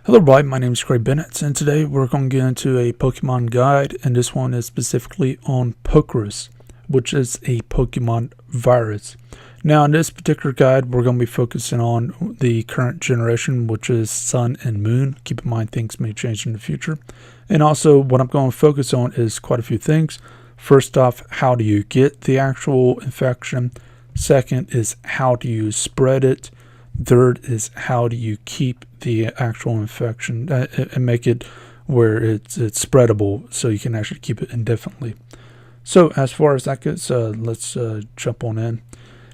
Hello everybody, my name is CraigBennettII, and today we're going to get into a Pokemon guide, and this one is specifically on Pokerus, which is a Pokemon virus. Now in this particular guide, we're going to be focusing on the current generation, which is Sun and Moon. Keep in mind things may change in the future. And also what I'm going to focus on is quite a few things. First off, how do you get the actual infection? Second is how do you spread it? Third is how do you keep the actual infection and make it where it's spreadable so you can actually keep it indefinitely. So as far as that goes, let's jump on in.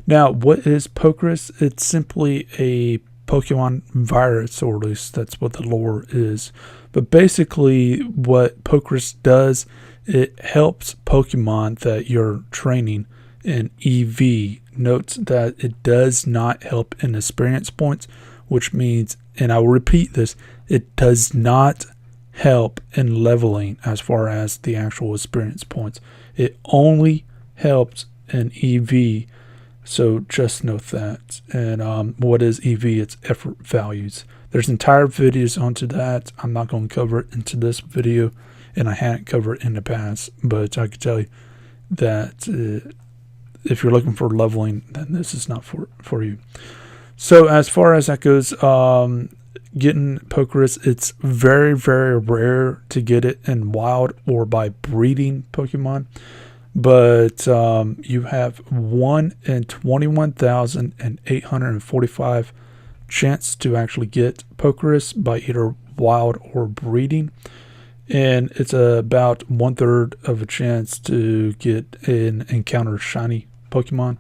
Now, what is Pokerus? It's simply a Pokemon virus, or at least that's what the lore is. But basically what Pokerus does, it helps Pokemon that you're training in EV. Note that it does not help in experience points, which means, and I will repeat this, it does not help in leveling as far as the actual experience points. It only helps in EV, so just note that. And what is EV? It's effort values. There's entire videos onto that. I'm not going to cover it into this video, and I hadn't covered it in the past, but I can tell you that if you're looking for leveling, then this is not for you. So as far as that goes, getting Pokerus, it's very, very rare to get it in wild or by breeding Pokemon. But you have 1 in 21,845 chance to actually get Pokerus by either wild or breeding. And it's about 1/3 of a chance to get an encounter shiny Pokemon.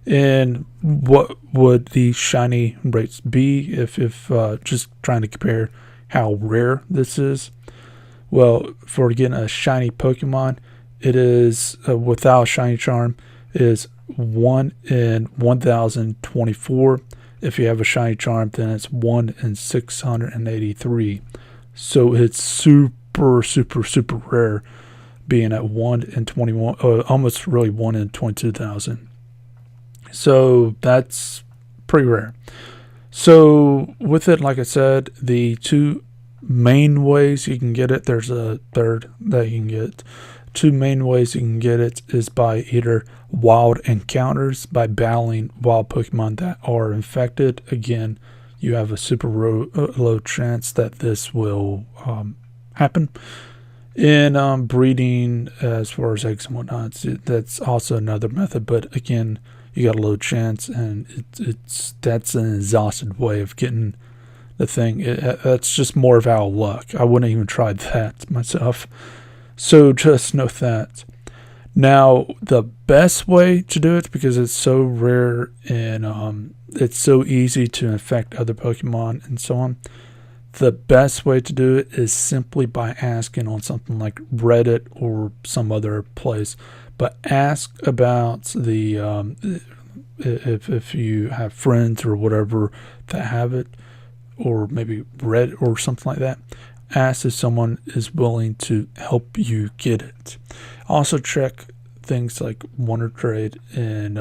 And what would the shiny rates be if just trying to compare how rare this is? Well, for getting a shiny Pokemon, it is without a shiny charm is 1 in 1,024. If you have a shiny charm, then it's 1 in 683. So it's super, super, super rare, being at 1 in 21, almost really 1 in 22,000. So that's pretty rare. So with it, like I said, the two main ways you can get it, there's a third that you can get. Two main ways you can get it is by either wild encounters, by battling wild Pokemon that are infected. Again, you have a super low chance that this will happen. In breeding, as far as eggs and whatnot, that's also another method. But again, you got a low chance, and that's an exhausted way of getting the thing. That's just more of our luck. I wouldn't even try that myself. So just note that. Now, the best way to do it, because it's so rare and it's so easy to infect other Pokemon and so on, the best way to do it is simply by asking on something like Reddit or some other place. But ask about the if you have friends or whatever that have it, or maybe Reddit or something like that. Ask if someone is willing to help you get it. Also check things like Wonder Trade and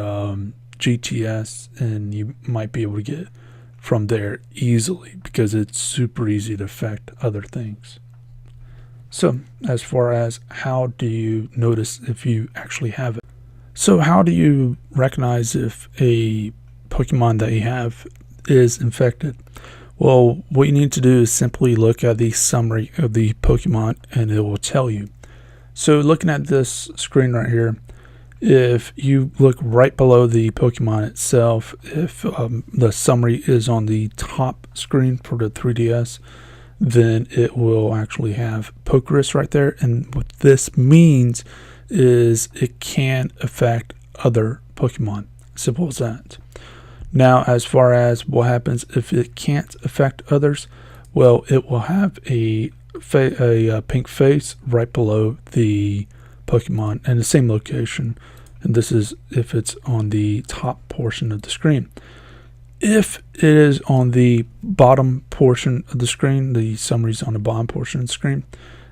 GTS, and you might be able to get it from there easily, because it's super easy to affect other things. So as far as how do you notice if you actually have it? So how do you recognize if a Pokemon that you have is infected? Well, what you need to do is simply look at the summary of the Pokemon, and it will tell you. So looking at this screen right here, if you look right below the Pokemon itself, if the summary is on the top screen for the 3DS, then it will actually have Pokerus right there. And what this means is it can affect other Pokemon. Simple as that. Now, as far as what happens if it can't affect others, well, it will have a pink face right below the Pokemon in the same location. And this is if it's on the top portion of the screen. If it is on the bottom portion of the screen, the summary is on the bottom portion of the screen,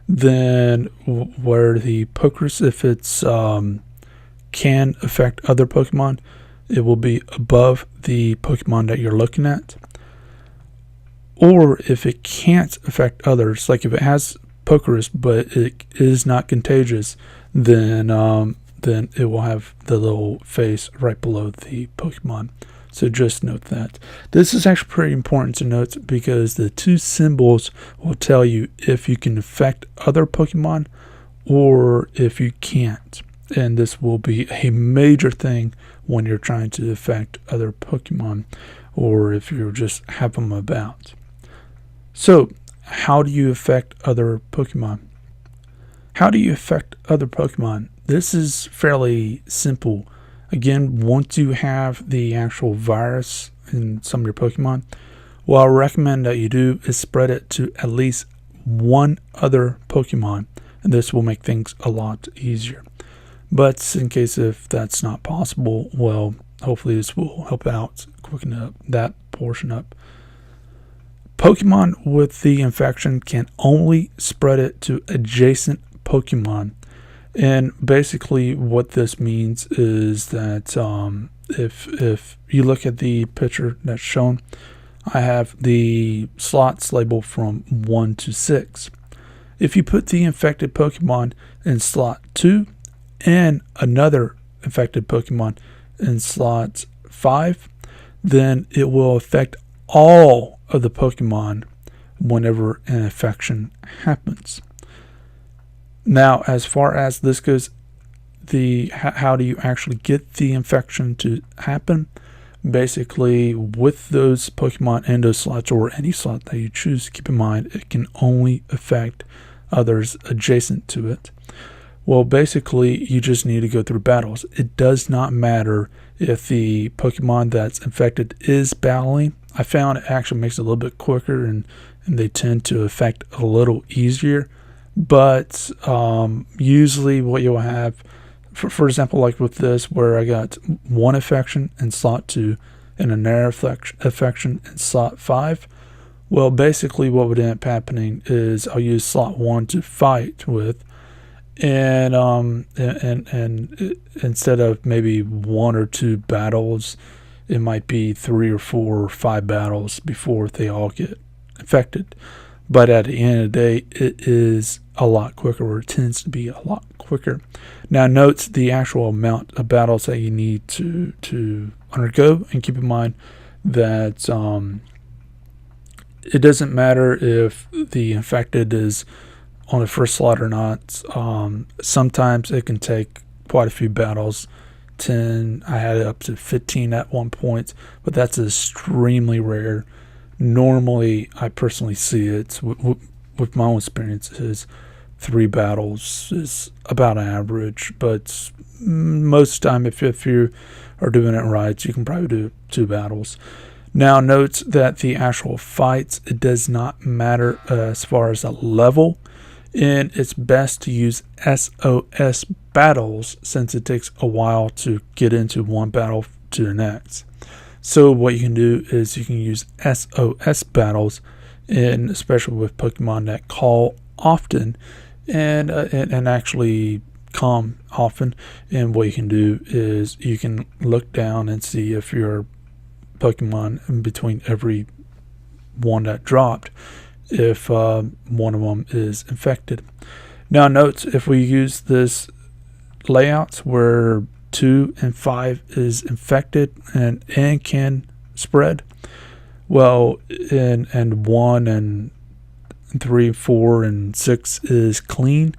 then where the Pokerus, if it's can affect other Pokemon, it will be above the Pokemon that you're looking at. or if it can't affect others, like if it has Pokerus but it is not contagious, then it will have the little face right below the Pokemon. So just note that. This is actually pretty important to note because the two symbols will tell you if you can affect other Pokemon or if you can't. And this will be a major thing when you're trying to affect other Pokemon or if you just have them about. So, how do you affect other Pokemon? How do you affect other Pokemon? This is fairly simple. Again, once you have the actual virus in some of your Pokemon, what I recommend that you do is spread it to at least one other Pokemon, and this will make things a lot easier. But in case if that's not possible, well, hopefully this will help out, quicken up that portion up. Pokemon with the infection can only spread it to adjacent Pokemon. And basically what this means is that if you look at the picture that's shown, I have the slots labeled from 1 to 6. If you put the infected Pokemon in slot 2 and another infected Pokemon in slot 5, then it will affect all of the Pokemon whenever an infection happens. Now, as far as this goes, how do you actually get the infection to happen? Basically, with those Pokemon in those slots or any slot that you choose, keep in mind it can only affect others adjacent to it. Well, basically, you just need to go through battles. It does not matter if the Pokemon that's infected is battling. I found it actually makes it a little bit quicker and they tend to affect a little easier. But usually what you'll have, for example, like with this, where I got one infection in slot 2 and another infection in slot 5, well, basically what would end up happening is I'll use slot 1 to fight with, and instead of maybe 1 or 2 battles, it might be 3 or 4 or 5 battles before they all get infected. But at the end of the day, it is a lot quicker, or it tends to be a lot quicker. Now, note the actual amount of battles that you need to undergo, and keep in mind that it doesn't matter if the infected is on the first slot or not. Sometimes it can take quite a few battles. 10, I had it up to 15 at one point, but that's extremely rare. Normally, I personally see it with my own experiences, 3 battles is about average, but most time if you are doing it right, you can probably do 2 battles. Now, note that the actual fights, it does not matter as far as a level, and it's best to use SOS battles since it takes a while to get into one battle to the next. So what you can do is you can use SOS battles, and especially with Pokemon that call often and actually come often. And what you can do is you can look down and see if your Pokemon in between every one that dropped, if one of them is infected. Now note, if we use this layout where 2 and 5 is infected and can spread, well, and 1 and 3, 4, and 6 is clean.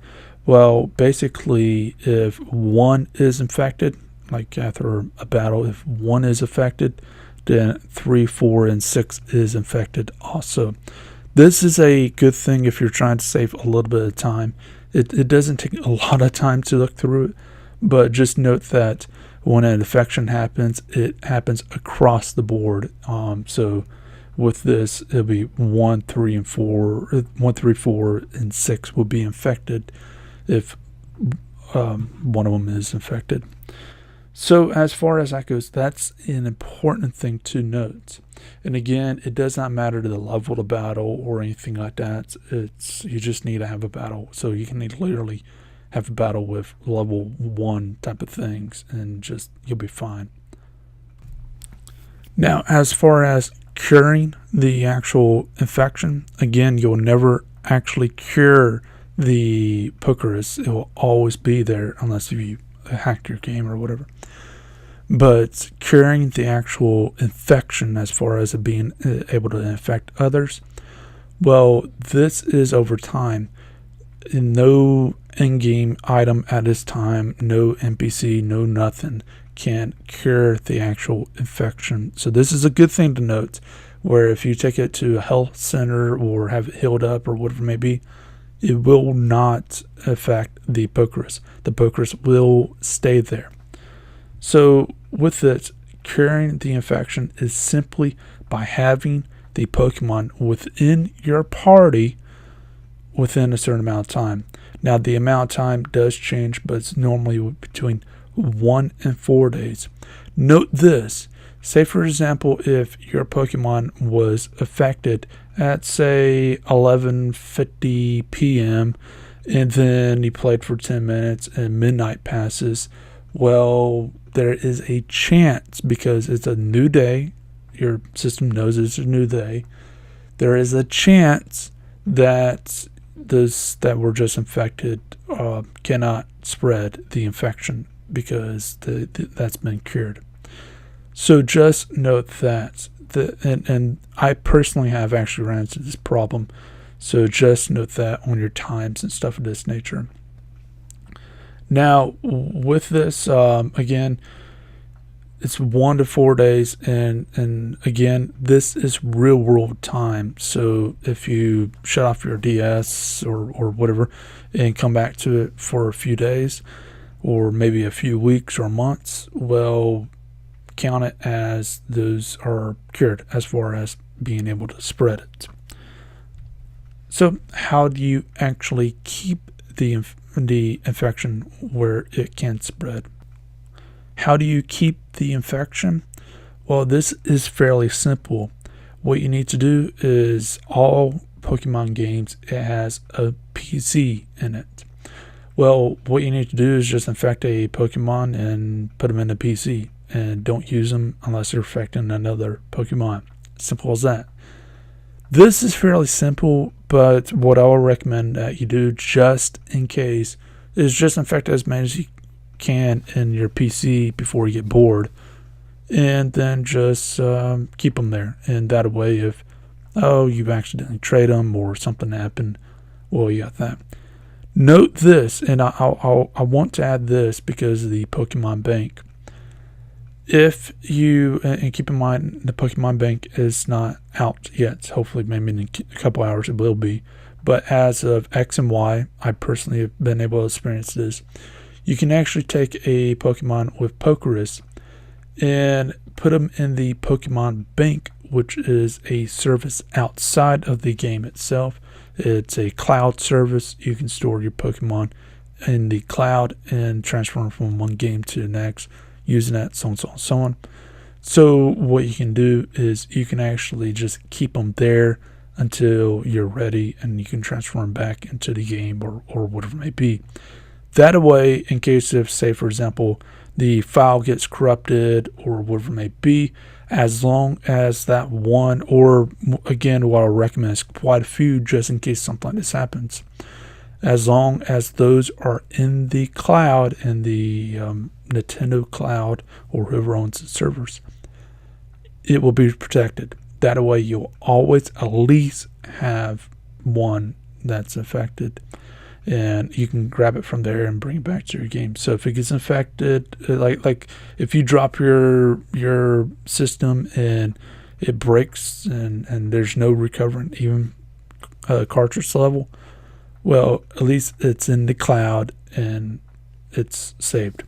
Well, basically, if 1 is infected, like after a battle, if 1 is affected, then 3, 4, and 6 is infected also. This is a good thing if you're trying to save a little bit of time. It doesn't take a lot of time to look through it, but just note that when an infection happens, it happens across the board. So with this, it'll be 1, 3, and 4. 1, 3, 4, and 6 will be infected if one of them is infected. So as far as that goes, that's an important thing to note. And again, it does not matter to the level of the battle or anything like that. You just need to have a battle. So you can literally have a battle with level 1 type of things and you'll be fine. Now, as far as curing the actual infection. Again, you'll never actually cure the Pokerus. It will always be there unless you hacked your game or whatever. But curing the actual infection as far as it being able to infect others, well, this is over time. No in-game item at this time, no NPC, no nothing can cure the actual infection. So this is a good thing to note, where if you take it to a health center or have it healed up or whatever it may be, it will not affect the Pokerus. The Pokerus will stay there. So with it, curing the infection is simply by having the Pokemon within your party within a certain amount of time. Now, the amount of time does change, but it's normally between 1 and 4 days. Note this. Say, for example, if your Pokemon was affected at, say, 11:50 p.m., and then you played for 10 minutes and midnight passes, well, there is a chance, because it's a new day, your system knows it's a new day, there is a chance that those that were just infected cannot spread the infection because that's been cured. So just note that. And I personally have actually ran into this problem. So just note that on your times and stuff of this nature. Now, with this, again, it's 1 to 4 days, and again, this is real world time. So if you shut off your DS or whatever and come back to it for a few days or maybe a few weeks or months, well, count it as those are cured as far as being able to spread it. So how do you actually keep the infection where it can spread? How do you keep the infection? Well, this is fairly simple. What you need to do is, all Pokemon games, it has a PC in it. Well, what you need to do is just infect a Pokemon and put them in the PC, and don't use them unless they're infecting another Pokemon. Simple as that. This is fairly simple, but what I will recommend that you do, just in case, is just infect as many as you can in your PC before you get bored, and then just keep them there. And that way, if you accidentally trade them or something happened, well, you got that. Note this, and I want to add this because of the Pokemon Bank. If you, and keep in mind, the Pokemon Bank is not out yet. Hopefully, maybe in a couple hours it will be. But as of X and Y, I personally have been able to experience this. You can actually take a Pokemon with Pokerus and put them in the Pokemon Bank, which is a service outside of the game itself. It's a cloud service. You can store your Pokemon in the cloud and transfer them from one game to the next, using that, so on, so on, so on. So what you can do is you can actually just keep them there until you're ready, and you can transfer them back into the game or whatever it may be. That way, in case if, say, for example, the file gets corrupted or whatever it may be, as long as that one, or again, what I recommend is quite a few, just in case something like this happens. As long as those are in the cloud, in the Nintendo cloud, or whoever owns the servers, it will be protected. That way, you'll always at least have one that's affected, and you can grab it from there and bring it back to your game. So if it gets infected, like if you drop your system and it breaks and there's no recovering, even cartridge level, well, at least it's in the cloud and it's saved.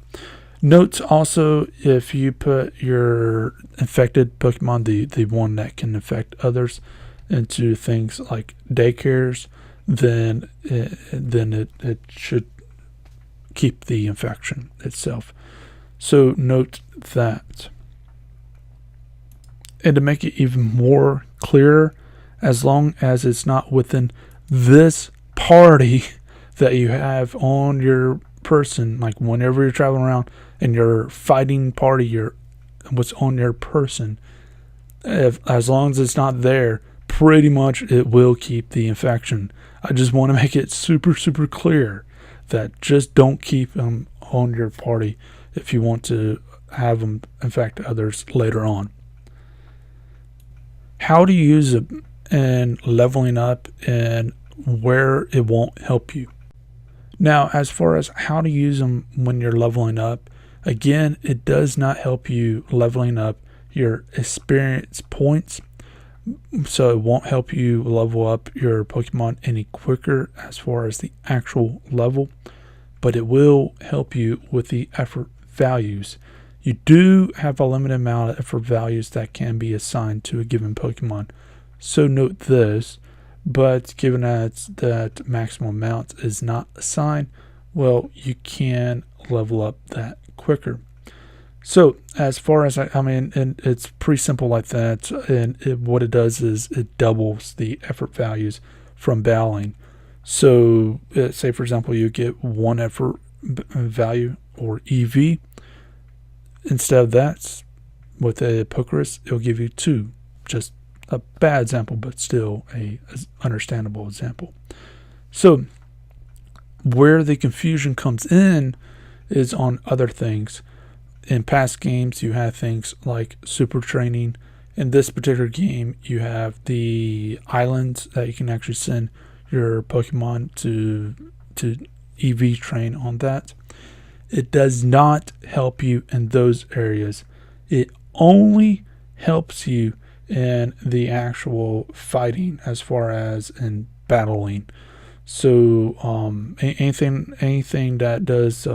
Note also, if you put your infected Pokemon, the one that can infect others, into things like daycares, then it should keep the infection itself. So note that. And to make it even more clearer, as long as it's not within this party that you have on your person, like whenever you're traveling around and your fighting party, what's on your person, as long as it's not there, pretty much it will keep the infection. I just want to make it super, super clear that just don't keep them on your party if you want to have them infect others later on. How to use it in leveling up and where it won't help you. Now, as far as how to use them when you're leveling up, again, it does not help you leveling up your experience points. So it won't help you level up your Pokemon any quicker as far as the actual level, but it will help you with the effort values. You do have a limited amount of effort values that can be assigned to a given Pokemon. So note this, but given that maximum amount is not assigned, well, you can level up that quicker. So as far as I mean, and it's pretty simple like that. And what it does is it doubles the effort values from battling. So say for example, you get 1 effort value or EV. Instead of that, with a Pokerus, it'll give you 2. Just a bad example, but still a understandable example. So where the confusion comes in is on other things. In past games, you have things like super training. In this particular game, you have the islands that you can actually send your Pokemon to EV train on that. It does not help you in those areas. It only helps you in the actual fighting as far as in battling. So anything that does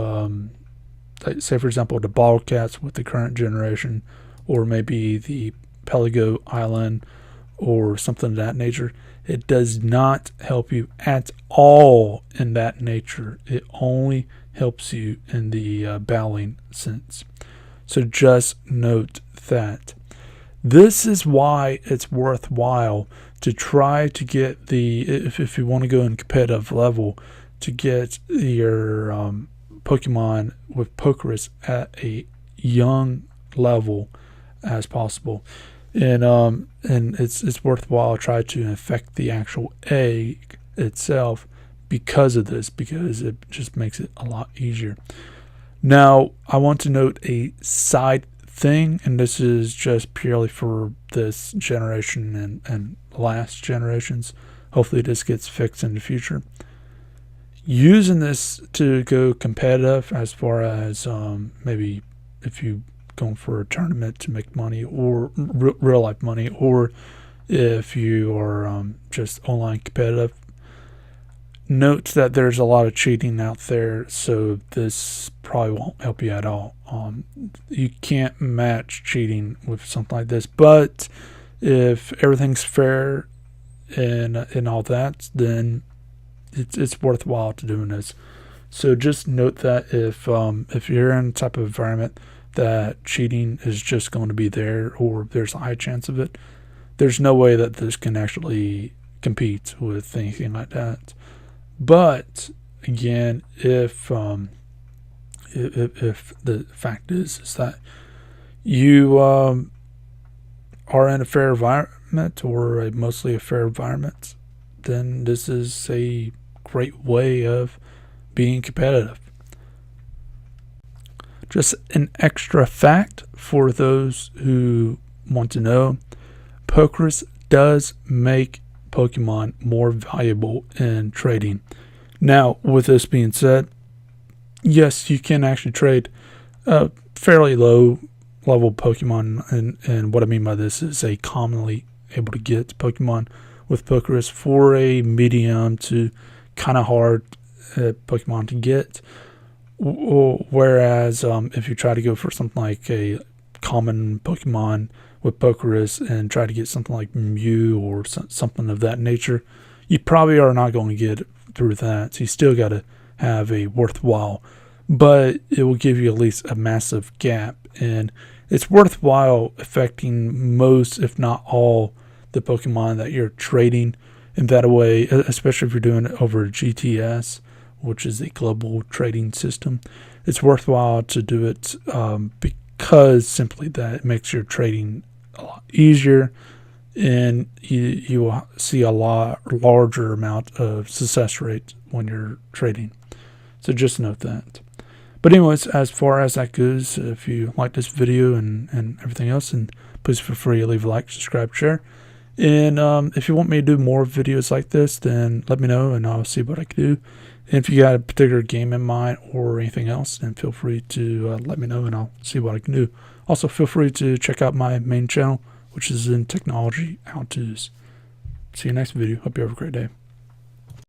say for example the bottle cats with the current generation, or maybe the Pelago Island or something of that nature, it does not help you at all in that nature. It only helps you in the battling sense. So just note that. This is why it's worthwhile to try to get if you want to go in competitive level, to get your Pokemon with Pokerus at a young level as possible, and it's worthwhile to try to infect the actual egg itself because of this, because it just makes it a lot easier. Now, I want to note a side thing, and this is just purely for this generation and last generations. Hopefully this gets fixed in the future. Using this to go competitive as far as maybe if you going for a tournament to make money, or real life money, or if you are just online competitive, note that there's a lot of cheating out there, so this probably won't help you at all. You can't match cheating with something like this, but if everything's fair and all that, then it's worthwhile to doing this. So just note that if you're in a type of environment that cheating is just going to be there, or there's a high chance of it, there's no way that this can actually compete with anything like that. But again, if the fact is that you are in a fair environment, or mostly a fair environment, then this is a great way of being competitive. Just an extra fact for those who want to know, Pokerus does make Pokemon more valuable in trading. Now, with this being said, yes, you can actually trade fairly low level Pokemon, and what I mean by this is a commonly able to get Pokemon with Pokerus for a medium to kind of hard Pokemon to get. Whereas if you try to go for something like a common Pokemon with Pokerus and try to get something like Mew or something of that nature, you probably are not going to get it through that. So you still got to have a worthwhile, but it will give you at least a massive gap, and it's worthwhile affecting most, if not all, the Pokemon that you're trading in that way, especially if you're doing it over GTS, which is a global trading system. It's worthwhile to do it because simply that it makes your trading a lot easier, and you will see a lot larger amount of success rate when you're trading. So just note that. But anyways, as far as that goes, if you like this video and everything else, and please feel free to leave a like, subscribe, share. And if you want me to do more videos like this, then let me know and I'll see what I can do. And if you got a particular game in mind or anything else, then feel free to let me know and I'll see what I can do. Also, feel free to check out my main channel, which is in technology how-tos. See you next video. Hope you have a great day.